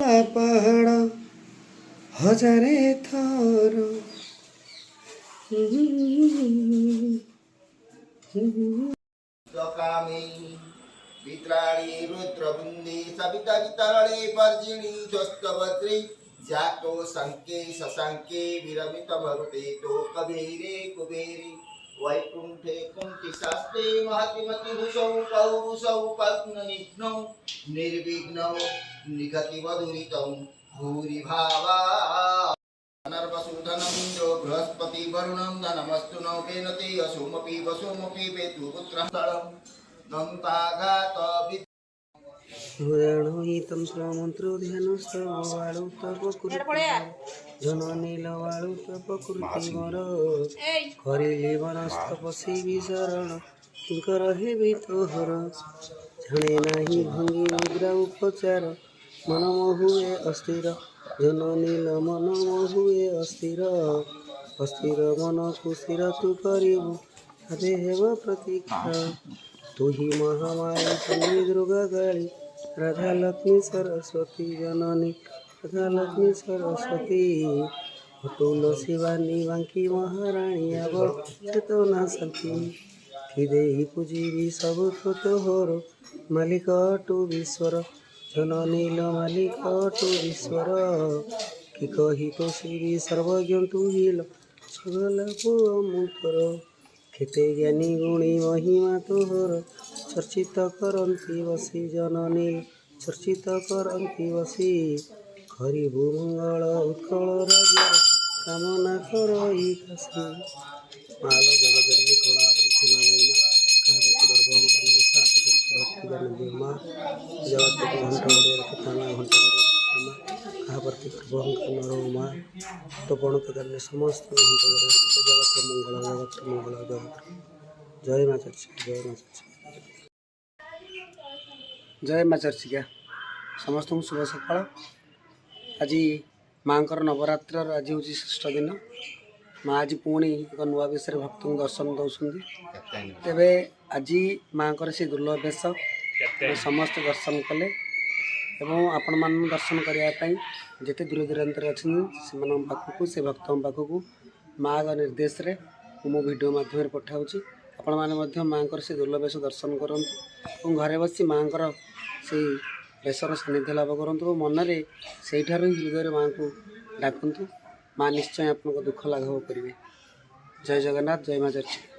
पहाड़ हजारे थर वित्राणी रुद्रबुंदी सविता वितरणे पर्जिणी स्वस्तवत्री जातो संके शशांके विरमित भरुते तो कबीरे कुबेरे वैकुंठे कुंठी शास्त्रे महतिमति भूषौ पौरुषौ पद्मनिघ्नौ निर्विघ्नौ निगति वधुरितौ भूरि भावा नर्वसूधनमिन्द्रो बृहस्पति वरुणं धनमस्तु नो वेनते असोमपि वसोमपि वेतु पुत्रस्थलं दन्ताघात हृदयणोहितं स्वमन्त्रो ध्यानस्तवाळु तपकृति जननीलवाळु तपकृति मर हरिले वनस्तपसि विशरण किंकर हेबि तोहर जाने नाही भंगी मुद्रा उपचार मन मोहुए अस्थिर जननील मन मोहुए अस्थिर अस्थिर मन कुस्थिर तु करिबु हरे हेब प्रतीक्षा तु ही महामारी तन्वी दुर्गा काली राधा लक्ष्मी सरस्वती जननी राधा लक्ष्मी सरस्वती हटुल शिवानी बांकी महाराणी आब चेतना शक्ति कि देही पूजीबी सब तोहर मालिक अटु विश्वर जननील मालिक अटु ईश्वर कि कही तोषिबी सर्वज्ञ तु हिल सगल पुओ मुतर केते ज्ञानी गुणी महिमा तोहर चर्चित करती बसी जननी चर्चित करती बसी करिबु मंगल उत्कल राज्य कामना करई काशी माल जगजननी कला महिमा कहबती गर्भ भक्ति ज्ञान देमा जगत घंट बड़े रखतामा घंट बड़े रखतामा कहबती गर्भ नरमा तो पणत करने समस्त घंट बड़े जगत मंगल जगत मंगल जगत जय माँ चर्चिका जय माँ चर्चिका जय माँ चर्चिका समस्त शुभ सकाळ आज माँ नवरात्र आज हूँ श्रेष्ठ दिन माँ आज पुणी एक नुआ बेश भक्त दर्शन दौरान तेरे आज माँ से दुर्लभ बेश समस्त दर्शन कले आपण मान दर्शन करने जिते दूर दूरांत अच्छे से पाखक से भक्त पाखक माँ निर्देश रे मो वीडियो माध्यम पठाऊँ आपण मैंने माँ से दुर्लभ बेश दर्शन करूँ घरे बसी माँ से बेशर सानिध्य लाभ करूँ मनरे से हृदय माँ को डाकतु माँ निश्चय आपको दुख लाघव करेंगे जय जगन्नाथ जय माँ चर्चिका।